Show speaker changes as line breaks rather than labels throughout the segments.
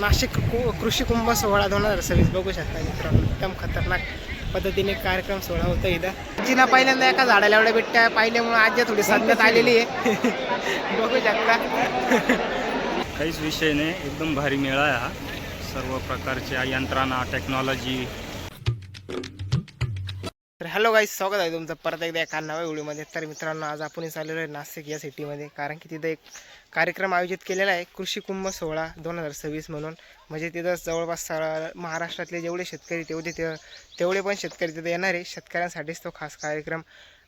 नाशिक कृषी कुंभ सोहळा 2026 बघू शकता मित्रांनो, एकदम खतरनाक पद्धतीने कार्यक्रम सोहळा होता इथं. जिना पहिल्यांदा एका झाडाला एवढ्या बिट्ट्या पाहिल्यामुळे आज थोडी सज्ञत आलेली आहे. बघू शकता.
काहीच विषय नाही, एकदम भारी मेळा आहे हा. सर्व प्रकारच्या यंत्रणा, टेक्नॉलॉजी.
तर हॅलो गाईस, स्वागत आहे तुमचं परत एकदा एका नव्या व्हिडिओमध्ये. तर मित्रांनो, आज आपण चाललेलो आहे नाशिक या सिटीमध्ये, कारण की तिथं एक कार्यक्रम आयोजित केलेला आहे कृषी कुंभ सोहळा 2026 म्हणून. म्हणजे तिथं जवळपास महाराष्ट्रातले जेवढे शेतकरी तेवढे पण शेतकरी तिथे येणार आहे. शेतकऱ्यांसाठीच तो खास कार्यक्रम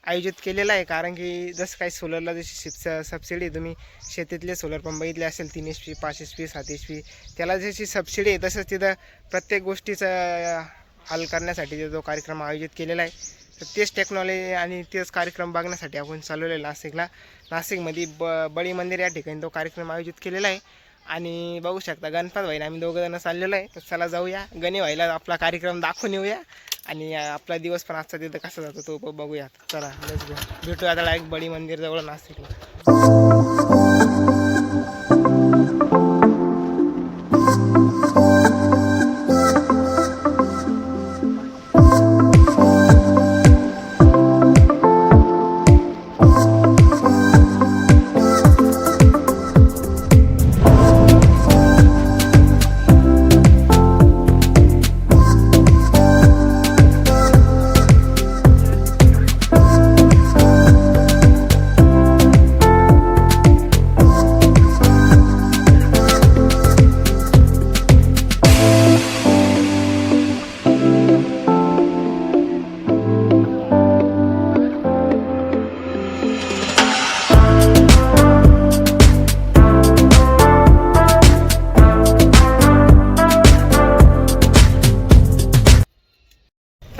आयोजित केलेला आहे. कारण की जसं काही सोलरला जशी सबसिडी, तुम्ही शेतीतले सोलर पंप बघितले असेल 3 HP 5 HP 7 HP, त्याला जशी सबसिडी आहे तसंच तिथं प्रत्येक गोष्टीचा हल करण्यासाठी जो कार्यक्रम आयोजित केलेला आहे. तर तेच टेक्नॉलॉजी आणि तेच कार्यक्रम बघण्यासाठी आपण चालवलेलो आहे नाशिकला. नाशिकमध्ये बळी मंदिर या ठिकाणी तो कार्यक्रम आयोजित केलेला आहे. आणि बघू शकता गणपत भाईने आम्ही दोघं जण चाललेलो आहे. तर चला जाऊया, गणी भाईला आपला कार्यक्रम दाखवून येऊया आणि आपला दिवस पण आजचा तिथं कसा जातो तो बघूया. चला लेट्स गो, भेटूया आता डायरेक्ट बळी मंदिर जवळ नाशिकला.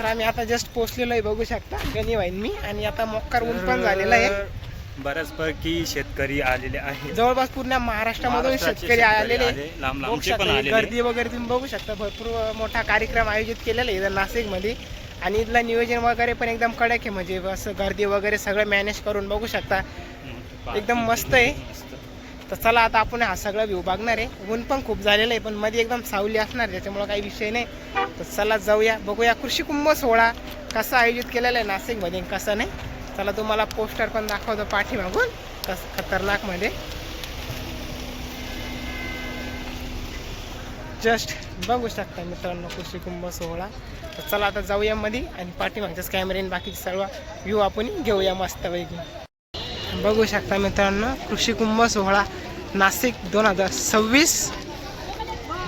आम्ही आता जस्ट पोहोचलेलो आहे, बघू शकता गणी वाईन मी. आणि आता मोक्कार ऊन पण झालेला आहे.
बऱ्याचपैकी शेतकरी आलेले आहेत,
जवळपास पूर्ण महाराष्ट्रामधून शेतकरी आलेले.
लांब लांबचे पण आलेले.
गर्दी वगैरे तुम्ही बघू शकता. भरपूर मोठा कार्यक्रम आयोजित केलेला आहे इथं नाशिकमध्ये. आणि इथलं नियोजन वगैरे पण एकदम कडक आहे. म्हणजे असं गर्दी वगैरे सगळं मॅनेज करून बघू शकता, एकदम मस्त आहे. तर चला आता आपण हा सगळा व्ह्यू बघणार आहे. ऊन पण खूप झालेलं आहे, पण मध्ये एकदम सावली असणार, त्याच्यामुळं काही विषय नाही. तर चला जाऊया, बघूया कृषी कुंभ सोहळा कसा आयोजित केलेला आहे नाशिकमध्ये, कसं नाही. चला तुम्हाला पोस्टर पण दाखवतो पाठीमागून कसं खतरनाकमध्ये. जस्ट बघू शकता मित्रांनो कृषी कुंभ सोहळा. तर चला आता जाऊया मध्ये आणि पाठीमागच्याच कॅमेऱ्याने बाकीचे सर्व व्ह्यू आपण घेऊया मस्तपैकी. बघू शकता मित्रांनो कृषी कुंभ सोहळा नाशिक 2026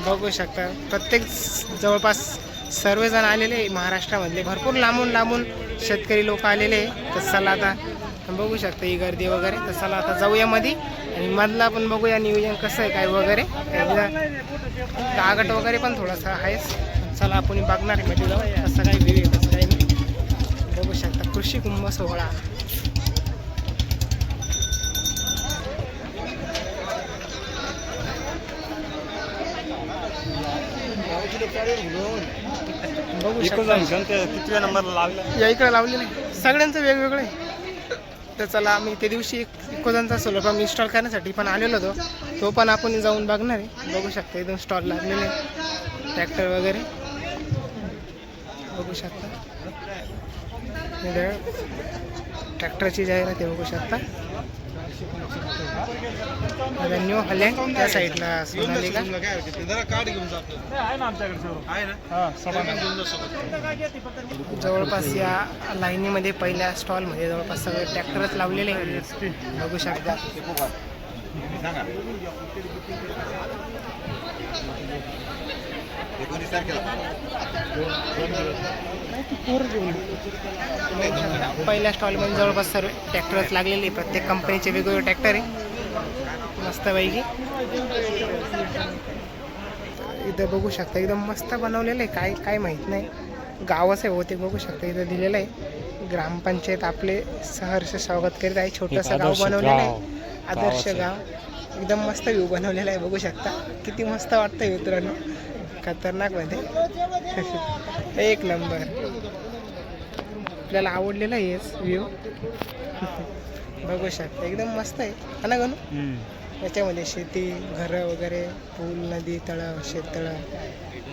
बघू शकता. प्रत्येक जवळपास सर्वजण आलेले महाराष्ट्रामधले, भरपूर लांबून शेतकरी लोक आलेले. तर चला आता बघू शकता ही गर्दी वगैरे. तर चला आता जाऊया मध्ये आणि मधला पण बघूया नियोजन कसं आहे काय वगैरे. गागट वगैरे पण थोडासा आहेच. चला आपण बघणार आहे मध्ये जाऊ कसं काही व्ह्यू आहे कसं काही नाही. बघू शकता कृषी कुंभ सोहळा. बघू शकता
किती नंबरला लावलं
या इकडे लावले नाही, सगळ्यांचं वेगवेगळं आहे. तर चला आम्ही त्या दिवशी इकोजनचा सोलर पंप इन्स्टॉल करण्यासाठी पण आलेलो होतो, तो पण आपण जाऊन बघणार आहे. बघू शकता एकदम स्टॉल लागलेले, ट्रॅक्टर वगैरे बघू शकता. ट्रॅक्टरची जाहिरात आहे बघू शकता. न्यू हॉलँड त्या साईडला सोनालिका. जवळपास या लाईनीमध्ये पहिल्या स्टॉलमध्ये जवळपास सगळे ट्रॅक्टरच लावलेले बघू शकता. पहिल्या स्टॉलमध्ये जवळपास सर्व ट्रॅक्टरच लागलेले, प्रत्येक कंपनीचे वेगवेगळे ट्रॅक्टर आहे मस्तपैकी. इथं बघू शकता एकदम मस्त बनवलेलं आहे. काय माहीत नाही, गावच आहे होते. बघू शकता इथं दिलेलं आहे ग्रामपंचायत आपले सहर्ष स्वागत करीत आहे. छोटंसं गाव बनवलेलं आहे, आदर्श गाव. एकदम मस्त व्ह्यू बनवलेला आहे बघू शकता. किती मस्त वाटतं मित्रांनो, खतरनाक मध्ये एक नंबर. आपल्याला आवडलेला आहे व्ह्यू. बघू शकता एकदम मस्त आहे ना गणू. याच्यामध्ये शेती, घरं वगैरे, पूल, नदी, तळं, शेततळं,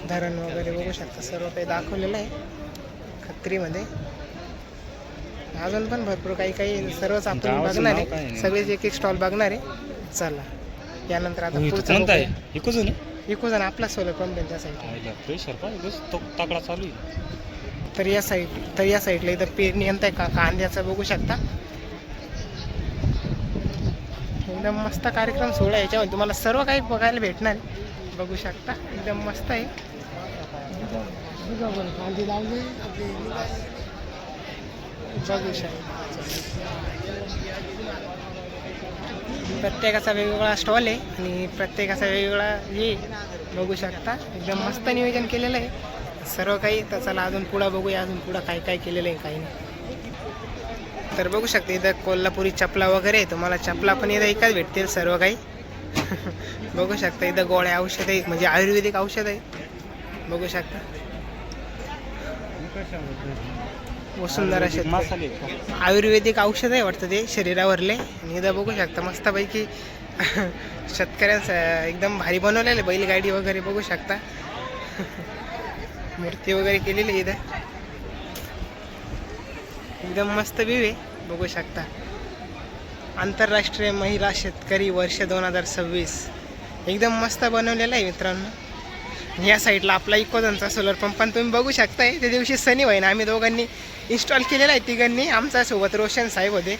धरण वगैरे बघू शकता. सर्व काही दाखवलेलं आहे खत्रीमध्ये. अजून पण भरपूर काही काही सर्वच आपण बघणार आहे. सगळेच एक एक स्टॉल बघणार आहे. चला यानंतर आता पुढचं बघूया. इकोजन आपला सोलर पंप त्यांच्या साईडला
प्रेशर तगडा चालू आहे.
तर या साईडला इथं पेरणी यंत्र आहे का कांद्याचं बघू शकता. एकदम मस्त कार्यक्रम सोहळा आहे. याच्यामध्ये तुम्हाला सर्व काही बघायला भेटणार आहे. बघू शकता एकदम मस्त आहे. बघू शकता प्रत्येकाचा वेगवेगळा स्टॉल आहे आणि प्रत्येकाचा वेगवेगळा हे बघू शकता. एकदम मस्त नियोजन केलेलं आहे सर्व काही. तर चला अजून पुढं बघूया, अजून पुढं काय काय केलेलं आहे काही नाही. तर बघू शकता इथं कोल्हापुरी चपला वगैरे आहे. तुम्हाला चपला पण इथं एकाच भेटतील सर्व काही. बघू शकता इथं गोळ्या औषध आहे, म्हणजे आयुर्वेदिक औषध आहे. बघू शकता वसुंधरा मसाले आयुर्वेदिक औषध आहे वाटतं ते शरीरावरले. आणि इथं बघू शकता मस्तपैकी शेतकऱ्यांचं एकदम भारी बनवलेलं बैलगाडी वगैरे बघू शकता. मूर्ती वगैरे केलेली आहे इथं. एकदम मस्त व्ह्यू आहे बघू शकता. आंतरराष्ट्रीय महिला शेतकरी वर्ष 2026 एकदम मस्त बनवलेलं आहे मित्रांनो. या साईडला आपला इकोजनचा सोलर पंप पण तुम्ही बघू शकताय. त्या दिवशी सनी भाईनं आम्ही दोघांनी इन्स्टॉल केलेला आहे तिघांनी. आमच्यासोबत रोशन साहेब होते,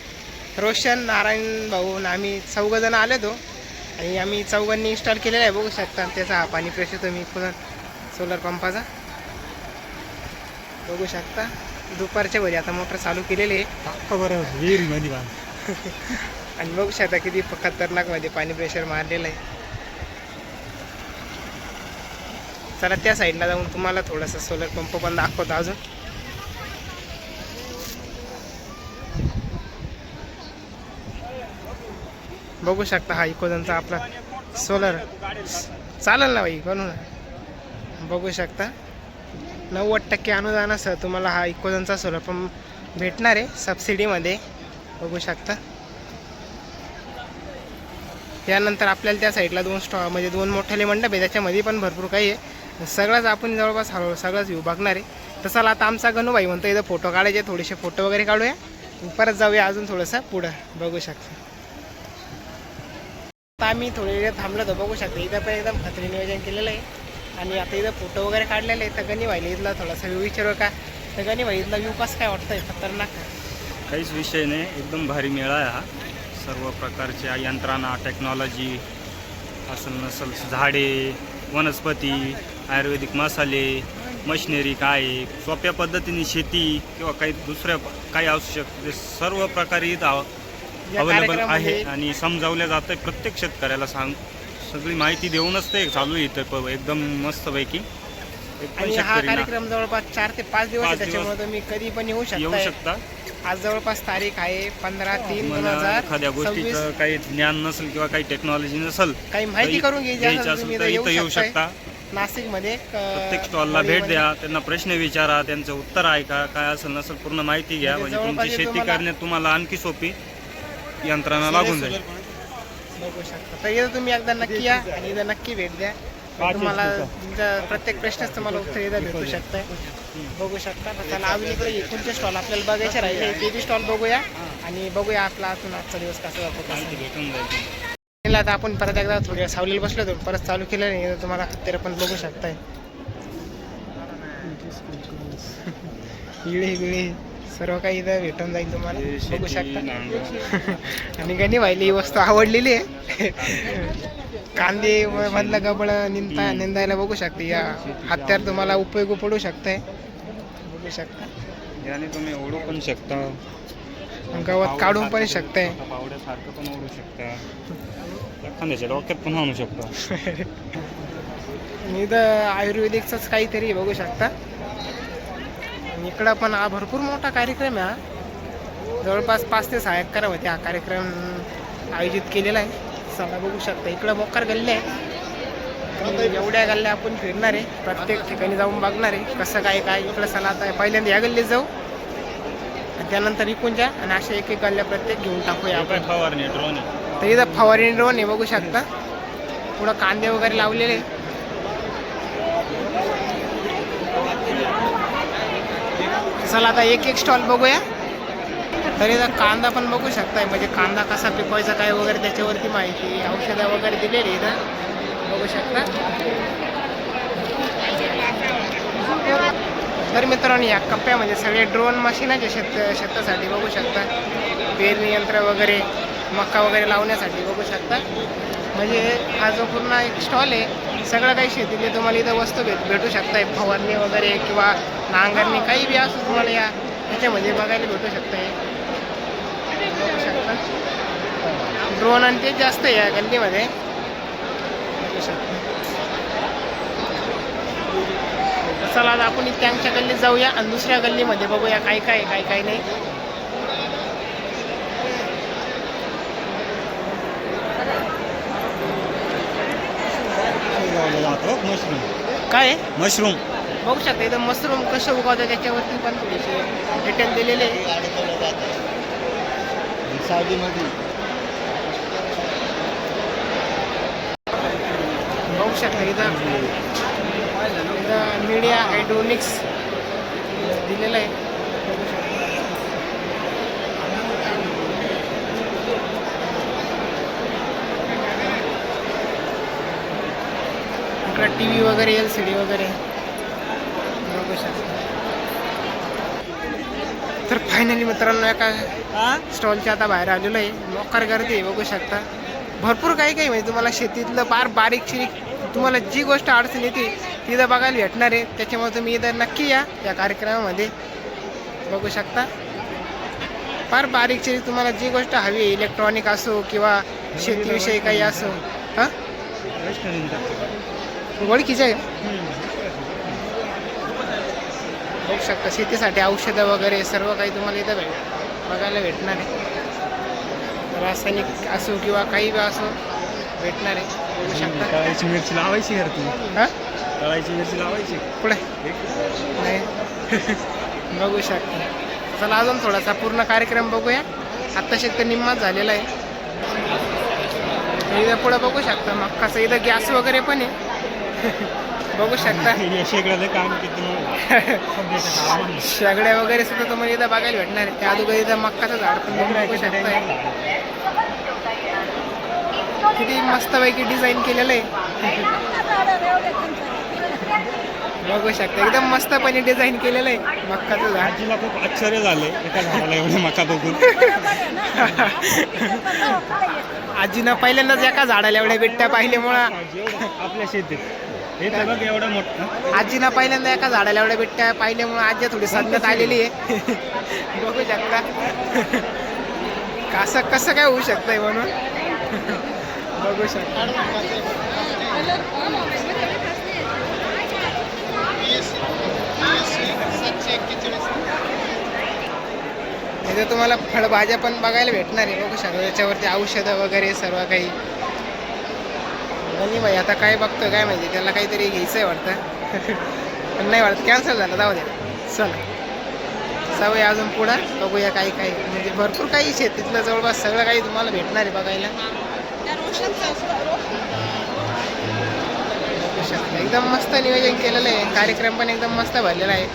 रोशन, नारायण भाऊ, आम्ही चौघजण आलो होतो आणि आम्ही चौघांनी इन्स्टॉल केलेला आहे. बघू शकता त्याचा पाणी प्रेशर तुम्ही इकोजन सोलर पंपाचा बघू शकता. दुपारच्या वेळी आता मोटर चालू केलेली आहे
विहिरीमध्ये
आणि बघू शकता किती खतरनाकमध्ये पाणी प्रेशर मारलेलं आहे. चला त्या साईडला जाऊन तुम्हाला थोडासा सोलर पंप पण दाखवतो अजून. बघू शकता हा इकोजनचा आपला सोलर चालेल ना बाई बनवून. बघू शकता 90% अनुदानासह तुम्हाला हा इकोजनचा सोलर पंप भेटणार आहे सबसिडीमध्ये. बघू शकता. त्यानंतर आपल्याला त्या साईडला म्हणजे दोन मोठे मंडप आहे, त्याच्यामध्ये पण भरपूर काही आहे. सगळंच आपण जवळपास हळूहळू सगळंच व्ह्यू बघणार आहे. तसं आता आमचा गणूबाई म्हणतो इथं फोटो काढायचे, थोडेसे फोटो वगैरे काढूया, परत जाऊया अजून थोडंसं पुढं. बघू शकता आता आम्ही थोडे वेळ थांबलो तर बघू शकता इथं पण एकदम खत्री नियोजन केलेलं आहे. आणि आता इथं फोटो वगैरे काढलेले आहे. तर गणीबाईला इथला थोडासा व्ह्यू विचारू का? तर गणीबाई इथला व्ह्यू कसं काय वाटतंय? खतरनाक
काहीच विषय नाही, एकदम भारी मेळा आहे हा. सर्व प्रकारच्या यंत्रणा, टेक्नॉलॉजी असेल नसेल, झाडे, वनस्पती, आयुर्वेदिक मसाले, मशिनरी, काय सोप्या पद्धतीने शेती किंवा काही दुसऱ्या काही आवश्यक ते सर्व प्रकारे इथं अवेलेबल आहे. आणि समजावल्या जातं आहे प्रत्येक शेतकऱ्याला सगळी माहिती देऊनच ते चालू आहे इथं एकदम मस्तपैकी.
आणि हा कार्यक्रम जवळपास 4 ते 5 दिवस आहे, त्याच्यामुळे तुम्ही कधी पण येऊ शकता. आज जवळपास तारीख आहे 15/3/2026.
एखाद्या गोष्टीचं काही ज्ञान नसेल किंवा काही टेक्नॉलॉजी नसेल,
काही माहिती करून घ्यायची
असेल तर इथं येऊ शकता.
नाशिकमध्ये
प्रत्येक स्टॉलला भेट द्या, त्यांना प्रश्न विचारा, त्यांचं उत्तर ऐका, काय असेल नसेल पूर्ण माहिती घ्या. म्हणजे तुमची शेती करण्यात तुम्हाला आणखी सोपी यंत्रणा लागून जाईल.
बघू शकता. तर इथं तुम्ही एकदा नक्की या आणि इथं नक्की भेट द्या. तुम्हाला तुमच्या प्रत्येक प्रश्नाचं तुम्हाला उत्तर इथं भेटू शकतं. बघू शकता. त्याला अजून इकडे कोणते स्टॉल आपल्याला बघायचे राहिले ते बी स्टॉल बघूया आणि बघूया आपला अजून आजचा दिवस कसा जातो.
भेटून जाईल.
आता आपण परत एकदा थोड्या सावलीला बसलो होतो, परत चालू केलं नाही. तुम्हाला हत्यार पण बघू शकताय. इळे बिळे सर्व काही इथं भेटून जाईल तुम्हाला. बघू शकता. आणि गणी व्हायली ही वस्तू आवडलेली आहे. कांदे मधलं गबळ निंदायला बघू शकते. या हत्यार तुम्हाला उपयोग पडू शकतंय. बघू शकता.
याने तुम्ही ओढू पण शकता,
गवत काढून पण शकताय,
पावड्यासारखं पण ओढू शकता, एखाद्याच्या डोक्यात पण आणू शकता.
इथं आयुर्वेदिकचंच काहीतरी बघू शकता. इकडं पण हा भरपूर मोठा कार्यक्रम आहे. हा जवळपास 5 ते 6 एकरामध्ये हा कार्यक्रम आयोजित केलेला आहे. चला बघू शकता. इकडं मोकार गल्ले आहे. एवढ्या गल्ल्या आपण फिरणार आहे, प्रत्येक ठिकाणी जाऊन बघणार आहे कसं काय काय. इकडं चला आता पहिल्यांदा या गल्लीत जाऊ आणि त्यानंतर इकून जा आणि अशा एक एक गल्ल्या प्रत्येक घेऊन टाकूया आपण.
फवारणी ड्रोन
तर इथं फवारणी ड्रोन आहे बघू शकता. पुढं कांदे वगैरे लावलेले. चला आता एक एक स्टॉल बघूया. तर इथं कांदा पण बघू शकताय, म्हणजे कांदा कसा पिकवायचा काय वगैरे त्याच्यावरती माहिती, औषधं वगैरे दिलेली इथं बघू शकता. तर मित्रांनो या कप्प्यामध्ये सगळे ड्रोन मशीनाचे शेतासाठी बघू शकता. पेरणी यंत्र वगैरे, मका वगैरे लावण्यासाठी बघू शकता. म्हणजे हा जो पूर्ण एक स्टॉल आहे, सगळं काही शेतीतले तुम्हाला इथं वस्तू भेटू शकताय. फवारणी वगैरे किंवा नांगरणी काही बी असं तुम्हाला याच्यामध्ये बघायला भेटू शकताय. बघू शकता ड्रोन आणि ते जास्त आहे या गल्लीमध्ये बघू शकता. चला आता आपण त्यांच्या गल्लीत जाऊया आणि दुसऱ्या गल्लीमध्ये बघूया काय काय काय काय नाही. काय
मशरूम
बघू शकता इथं मशरूम कसं उगवतं त्याच्यावरती पण थोडीशी डिटेल दिलेले बघू शकता. इथं मीडिया हायड्रोनिक्स दिलेलं आहे बघू शकता. इकडं TV वगैरे LCD वगैरे बघू शकता. तर फायनली मित्रांनो एका स्टॉलच्या आता बाहेर आलेलो आहे. मोकार गर्दी आहे बघू शकता. भरपूर काही काही म्हणजे तुम्हाला शेतीतलं फार बारीक चिरीक तुम्हाला जी गोष्ट अडचण येते ती इथं बघायला भेटणार आहे. त्याच्यामुळे तुम्ही इथं नक्की या कार्यक्रमामध्ये बघू शकता. फार बारीक चिरीक तुम्हाला जी गोष्ट हवी आहे, इलेक्ट्रॉनिक असो किंवा शेतीविषयी काही असो. हां ओळखीचं आहे बघू शकता. शेतीसाठी औषधं वगैरे सर्व काही तुम्हाला इथं बघायला भेटणार आहे. रासायनिक असो किंवा काही बी असो भेटणार आहे बघू शकता.
तळायची मिरची लावायची घर तुम्ही.
हां
तळायची मिरची लावायची
पुढे नाही बघू शकता. चला अजून थोडासा पूर्ण कार्यक्रम बघूया. आत्ताशी तर निम्माच झालेला आहे. इथं पुढं बघू शकता मक्काचं इथं गॅस वगैरे पण आहे बघू शकता.
काम किती
शेगड्या वगैरे सुद्धा तुम्हाला इथं बघायला भेटणार आहे. त्या अगोदर इथं मक्काचं झाड पण तुम्ही बघू शकता. किती मस्तपैकी डिझाईन केलेलं आहे बघू शकता. एकदम मस्तपणे डिझाईन केलेलं आहे मक्काचं झाड.
आजीला खूप आश्चर्य झाले एका झाडाला एवढं मका बघून.
आजीनं पहिल्यांदाच एका झाडाला एवढ्या बिट्ट्या पाहिल्यामुळं
आपल्या शेतीत हे तर बघ एवढं मोठं.
आजीनं पहिल्यांदा एका झाडाला एवढ्या बिट्ट्या पाहिल्यामुळं आजी थोडी संगत आलेली आहे बघू शकता. कसं काय होऊ शकतंय म्हणून बघू शकता. इथे तुम्हाला फळभाज्या पण बघायला भेटणार आहे बघू शकता. त्याच्यावरती औषधं वगैरे सर्व काही. आणि भाई आता काय बघतोय काय माहिती, त्याला काहीतरी घ्यायचं आहे वाटतं पण नाही वाटत, कॅन्सल झालं. जाऊ द्या चला जाऊया अजून पुढं बघूया काही काही. म्हणजे भरपूर काही शेतीतलं जवळपास सगळं काही तुम्हाला भेटणार आहे बघायला. एकदम मस्त नियोजन केलेलं आहे. कार्यक्रम पण एकदम मस्त भरलेला आहे.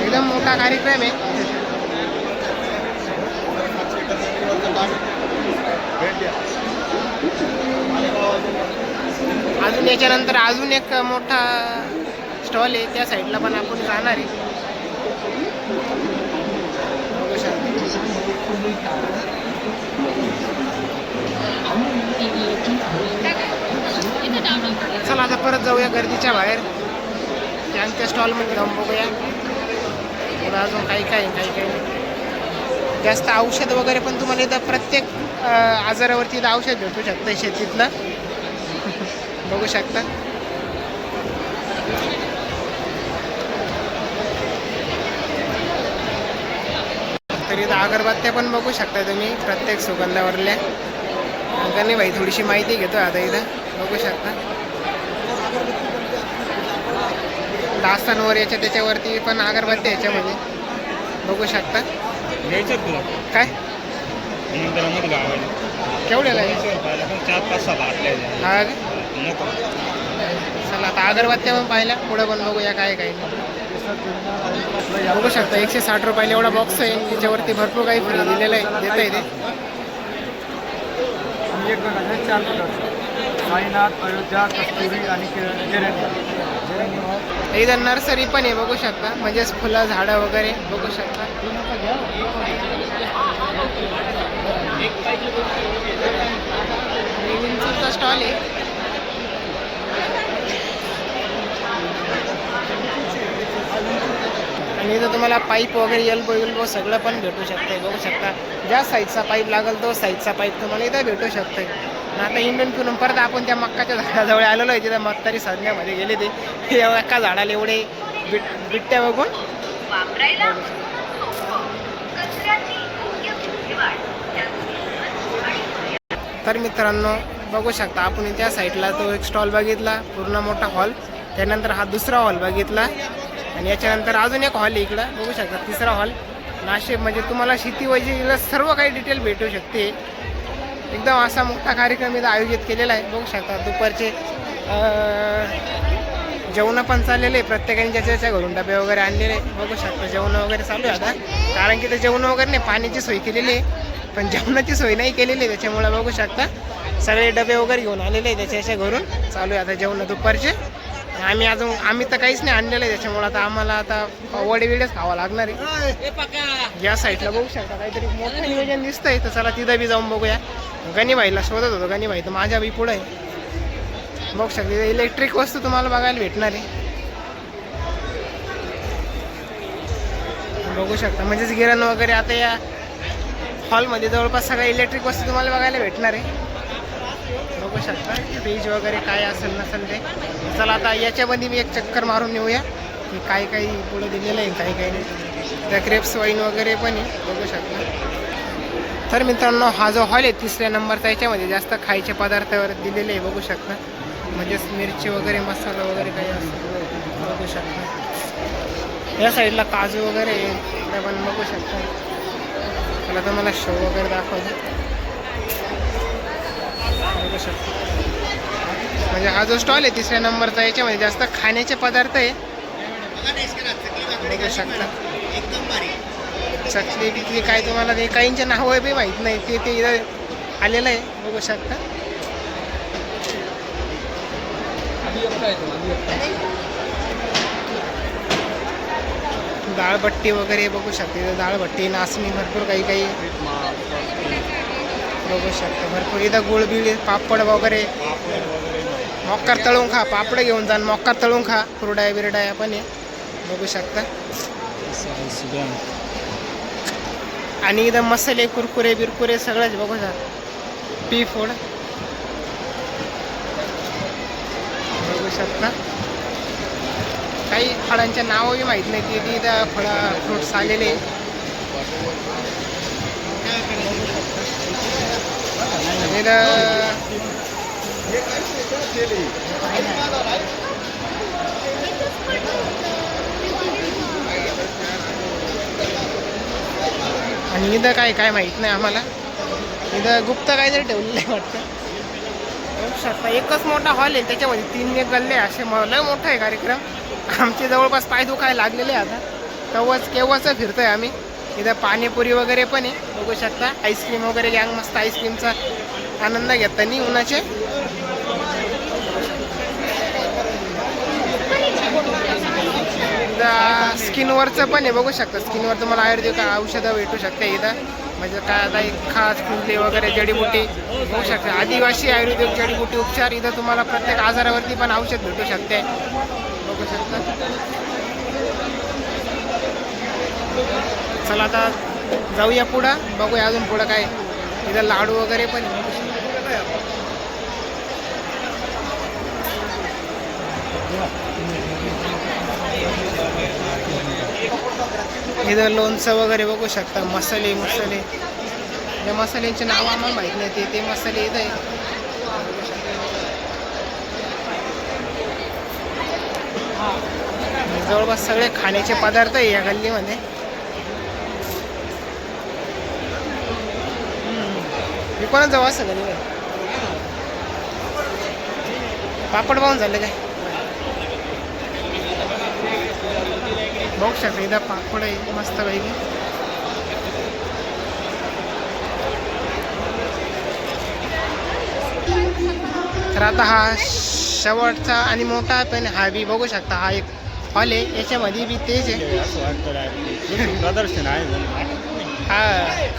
एकदम मोठा कार्यक्रम आहे. अजून याच्यानंतर अजून एक मोठा स्टॉल आहे, त्या साईडला पण आपण जाणार आहे. चला आता परत जाऊया गर्दीच्या बाहेर. त्यांच्या स्टॉलमध्ये जाऊन बघूया अजून काही काही काही काही जास्त औषध वगैरे पण तुम्हाला इथं प्रत्येक आजारावरती इथं औषध भेटू शकतं शेतीतलं बघू शकता. तरी इथं अगरबत्त्या पण बघू शकता तुम्ही प्रत्येक सुगंधावरल्या. अंगाने भाई थोडीशी माहिती घेतो आता इथं बघू शकता. दास्तानवर याच्या त्याच्यावरती पण अगरबत्ती याच्यामध्ये बघू शकता.
घ्यायचं तुला
काय
मंदिरामध्ये गावाला
केवढ्याला आहे?
4-5 बाटल्या
हा का?
नको.
चला आता अगरबत्त्या पण पाहिल्या, पुढे पण बघूया काय काय नाही. बघू शकता 160 रुपयाला एवढा बॉक्स आहे. त्याच्यावरती भरपूर काही फ्री दिलेलं आहे, देता येते.
साईनाथ, अयोध्या, कस्तुरी आणि
इथं नर्सरी पण आहे बघू शकता, म्हणजेच फुलं झाडं वगैरे बघू शकता. विंचूचा स्टॉल आहे. आणि इथं तुम्हाला पाईप वगैरे एल्बो सगळं पण भेटू शकते बघू शकता. ज्या साईजचा पाईप लागेल तो साईजचा पाईप तुम्हाला इथं भेटू शकते. आता इंडियन फिरून परत आपण त्या मक्काच्या झाडाजवळ आलेलो आहे. तिथं म्हातारी साधण्यामध्ये गेले ते एका झाडाला एवढे बिट्ट्या बघून. तर मित्रांनो बघू शकता आपण त्या साईडला तो एक स्टॉल बघितला, पूर्ण मोठा हॉल. त्यानंतर हा दुसरा हॉल बघितला आणि याच्यानंतर अजून एक हॉल इकडं बघू शकता, तिसरा हॉल. नाशिक म्हणजे तुम्हाला शेती वैद्यकीय सर्व काही डिटेल भेटू शकते. एकदम असा मोठा कार्यक्रम इथं आयोजित केलेला आहे बघू शकता. दुपारचे जेवण पण चाललेले आहे, प्रत्येकाने ज्याच्या घरून डबे वगैरे आणलेले बघू शकता. जेवण वगैरे चालू आहे आता, कारण की ते जेवण वगैरे नाही, पाण्याची सोय केलेली आहे पण जेवणाची सोय नाही केलेली आहे. त्याच्यामुळे बघू शकता सगळे डबे वगैरे घेऊन आलेले आहे, त्याच्या घरून चालू आहे आता जेवण दुपारचे. आम्ही तर काहीच नाही आणलेलं आहे, त्याच्यामुळे आता आम्हाला आता वडे खावं लागणार आहे. या साईडला बघू शकता काहीतरी मोठं नियोजन दिसतंय, तर चला तिथं बी जाऊन बघूया. गणीबाईला शोधत होतो, गणीबाई तर माझ्या बी पुढे आहे बघू शकता. इलेक्ट्रिक वस्तू तुम्हाला बघायला भेटणार आहे बघू शकता. म्हणजेच गिरण वगैरे आता या हॉलमध्ये जवळपास सगळ्या इलेक्ट्रिक वस्तू तुम्हाला बघायला भेटणार आहे बघू शकता. फ्रीज वगैरे काय असेल नसेल ते. चला आता याच्यामध्ये मी एक चक्कर मारून येऊया की काही काही पुढं दिलेलं आहे, काही काही नाही. त्या ग्रेप्स वाईन वगैरे पण आहे बघू शकता. तर मित्रांनो हा जो हॉल आहे 3ऱ्या नंबरचा, याच्यामध्ये जास्त खायचे पदार्थावर दिलेले आहे बघू शकता. म्हणजेच मिरची वगैरे मसाला वगैरे काही असं बघू शकता. या साईडला काजू वगैरे इकडे पण बघू शकता. त्याला तर मला शो वगैरे दाखवतो बघू शकता. म्हणजे हा जो स्टॉल आहे 3ऱ्या नंबरचा, याच्यामध्ये जास्त खाण्याचे पदार्थ आहे बघू शकता. चकली बिकली काय तुम्हाला ते काहींचे नावं बी माहीत नाही, ते इथं आलेलं आहे बघू शकता. डाळबट्टी वगैरे बघू शकते. डाळबट्टी, नाचणी, भरपूर काही काही बघू शकता. भरपूर इथं गुळबिळ, पापड वगैरे. मक्कार तळून खा, पापड घेऊन जा, मक्कार तळून खा. कुरडाया बिरडाया पण आहे बघू शकता. आणि इथं मसाले, कुरकुरे बिरकुरे सगळंच बघू शकता. पी फूड बघू शकता. काही फळांच्या नावही माहीत नाही, ते इथं फ्रुट्स आलेले. आणि इथं काय माहीत नाही आम्हाला. इथं गुप्त काहीतरी ठेवलेलं आहे वाटतं बघू शकता. एकच मोठा हॉल आहे, त्याच्यामध्ये 3 एक गल्ले असे लय मोठा आहे कार्यक्रम. आमचे जवळपास पाय दुखायला लागलेले आता, केव्हाच फिरतोय आम्ही. इथं पाणीपुरी वगैरे पण आहे बघू शकता. आईस्क्रीम वगैरे गँग मस्त आईस्क्रीमचा आनंद घेताना उन्हाचे. स्किनवरचं पण आहे बघू शकता. स्किनवर तुम्हाला आयुर्वेदिक औषधं भेटू शकते इथं. म्हणजे काय आता एक खास फुले वगैरे जडीबुटी होऊ शकते. आदिवासी आयुर्वेदिक जडीबुटी उपचार इथं तुम्हाला प्रत्येक आजारावरती पण औषध भेटू शकते बघू शकता. चला आता जाऊया पुढं, बघूया अजून पुढं काय. इथं लाडू वगैरे पण इथं लोणचं वगैरे बघू शकता. मसाले या मसाल्यांचे नाव आम्हाला माहीत नाही, ते मसाले इथं आहे. जवळपास सगळे खाण्याचे पदार्थ आहे या गल्लीमध्ये. मी कोणाच जाऊ असं गल्ली पापड पाहून झाले काय बघू शकता. इथं पापड आहे मस्त पैकी. तर आता हा शेवटचा आणि मोठा पण हा बी बघू शकता. हा एक हॉल आहे, याच्यामध्ये बी तेच आहे.
प्रदर्शन आहे.
हा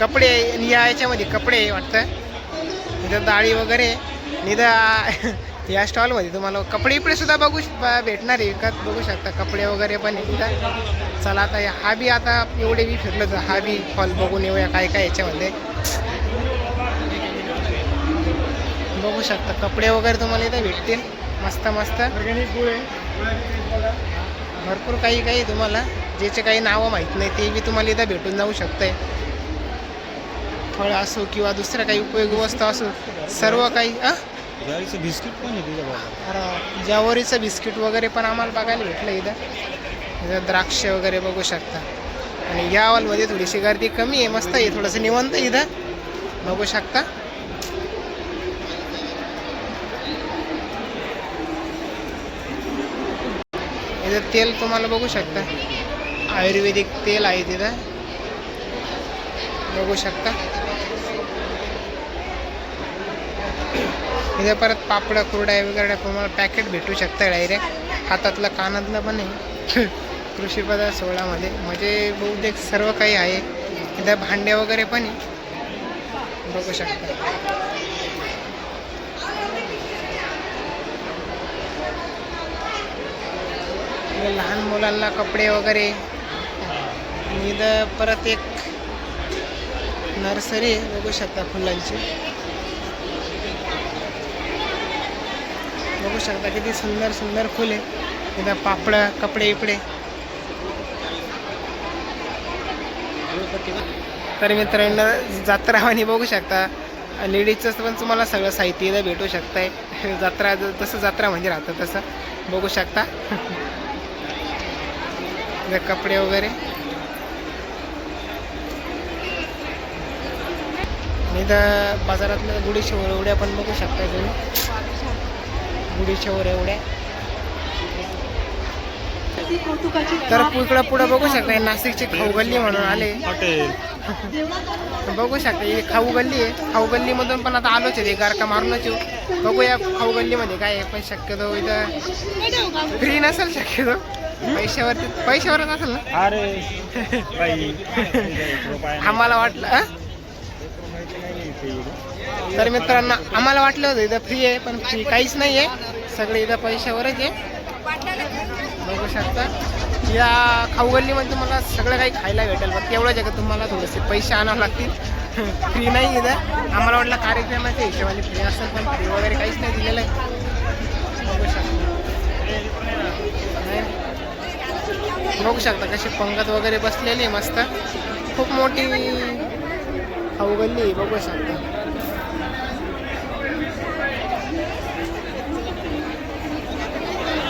कपडे याच्यामध्ये कपडे वाटतं. इथं डाळी वगैरे इथं या स्टॉलमध्ये तुम्हाला कपडे इकडे सुद्धा भेटणार आहे विकत बघू शकता. कपडे वगैरे पण इथं. चला आता हा बी आता एवढे बी फिरलं तर हा बी हॉल बघून येऊया काय काय याच्यामध्ये बघू शकता. कपडे वगैरे तुम्हाला इथं भेटतील मस्त मस्त. भरपूर काही काही तुम्हाला ज्याचे काही नावं माहीत नाही ते बी तुम्हाला इथं भेटून जाऊ शकतंय. फळ असो किंवा दुसरं काही उपयोगी वस्तू असो सर्व काही.
बिस्किट पण आहे.
ज्वारीचं बिस्किट वगैरे पण आम्हाला बघायला भेटलं इथं द्राक्ष वगैरे बघू शकता. आणि या हॉलमध्ये थोडीशी गर्दी कमी आहे, मस्त आहे, थोडंसं निवांत इथं बघू शकता. इथं तेल तुम्हाला बघू शकता, आयुर्वेदिक तेल आहे तिथं बघू शकता. इथं परत पापड कुरड्या वगैरे तुम्हाला पॅकेट भेटू शकतं डायरेक्ट. हातातलं कानातलं पण आहे कृषी पदार्थ सोहळामध्ये, म्हणजे बहुतेक सर्व काही आहे. इथं भांडे वगैरे पण आहे बघू शकता. लहान मुलांना कपडे वगैरे. इथं परत एक नर्सरी आहे बघू शकता फुलांची. बघू शकता किती सुंदर सुंदर फुले. इथं पापड कपडे इपडे. तर मित्रांनो जत्रावानी बघू शकता लेडीजचं पण तुम्हाला सगळं साहित्य इथं भेटू शकतंय. जत्रा जसं जत्रा म्हणजे राहतं तसं बघू शकता. कपडे वगैरे. इथं बाजारातल्या गुढीच्या एवढ्या पण बघू शकता तुम्ही. गुढीच्या एवढ्या. तर इकडं पुढं बघू शकता नाशिकची खाऊ गल्ली म्हणून आले
हॉटेल
बघू शकता. ही खाऊ गल्ली आहे. खाऊ गल्लीमधून पण आता आलोच आहे, गारका मारूनच येऊ. बघूया खाऊ गल्लीमध्ये काय आहे. पण शक्यतो इथं फ्री नसेल, शक्यतो पैशावरच असेल ना.
अरे
आम्हाला वाटलं. तर मित्रांनो आम्हाला वाटलं होतं इथं फ्री आहे, पण फ्री काहीच नाही आहे, सगळे इथं पैशावरच आहे बघू शकता. या खाऊ गल्लीमध्ये तुम्हाला सगळं काही खायला भेटेल, पण तेवढं जगत तुम्हाला थोडेसे पैसे आणावं लागतील. फ्री नाही इथं. आम्हाला वाटलं कार्यक्रमाच्या हिशोबाने फ्री असेल, पण फ्री वगैरे काहीच नाही दिलेलं आहे बघू शकता. बघू शकता कशी पंगत वगैरे बसलेली आहे मस्त. खूप मोठी खाऊ गल्ली आहे बघू शकता.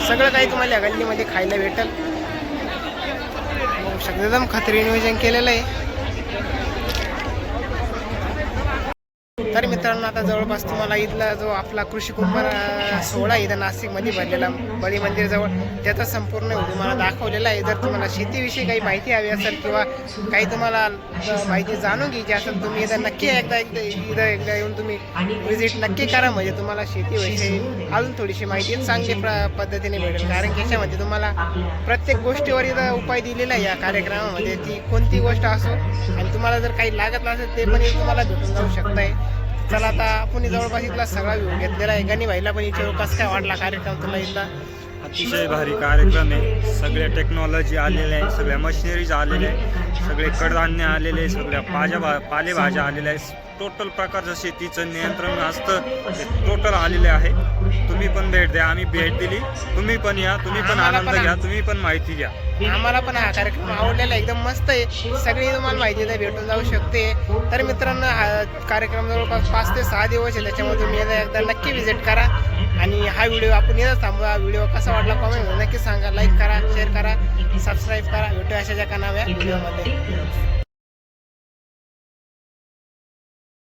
सगळं काही तुम्हाला या गल्लीमध्ये खायला भेटेल बघू शकता. एकदम खत्री नियोजन केलेलं आहे. तर मित्रांनो आता जवळपास तुम्हाला इथला जो आपला कृषी कुंभ सोहळा इथं नाशिकमध्ये भरलेला बळी मंदिरजवळ त्याचा संपूर्ण तुम्हाला दाखवलेला आहे. जर तुम्हाला शेतीविषयी काही माहिती हवी असेल किंवा काही तुम्हाला माहिती जाणून घ्यायची असेल तुम्ही इथं नक्की एकदा येऊन तुम्ही विजिट नक्की करा, म्हणजे तुम्हाला शेतीविषयी अजून थोडीशी माहिती चांगली पद्धतीने भेटेल. कारण की याच्यामध्ये तुम्हाला प्रत्येक गोष्टीवर इथं उपाय दिलेला आहे या कार्यक्रमामध्ये. ती कोणती गोष्ट असो आणि तुम्हाला जर काही लागत नसेल ते पण तुम्हाला भेटून जाऊ शकताय. चला आता आपण जवळपास इथला सगळा व्ह्यू घेतलेला आहे. गणी भाईला पण इथे कसं काय वाटला कार्यक्रम तुला इथला?
अतिशय भारी कार्यक्रम आहे. सगळ्या टेक्नॉलॉजी आलेल्या आहे, सगळ्या मशिनरीज आलेल्या आहे, सगळे कडधान्य आलेले आहे, सगळ्या पालेभाज्या आलेल्या आहे. टोटल प्रकारचं शेतीचं नियंत्रण असतं ते टोटल आलेले आहे. तुम्ही पण भेट द्या. आम्ही भेट दिली, तुम्ही पण या, तुम्ही पण आनंद घ्या, तुम्ही पण माहिती घ्या.
आम्हाला पण हा कार्यक्रम आवडलेला आहे, एकदम मस्त आहे. सगळी तुम्हाला माहिती आहे भेटून जाऊ शकते. तर मित्रांनो हा कार्यक्रम जवळपास 5 ते 6 दिवस आहे, त्याच्यामध्ये तुम्ही एकदा नक्की व्हिजिट करा. आणि हा व्हिडिओ आपण येतच थांबू. हा व्हिडिओ कसा वाटला कमेंट नक्की सांगा, लाईक करा, शेअर करा, सबस्क्राईब करा. भेटूया अशा एका नव्या व्हिडिओमध्ये.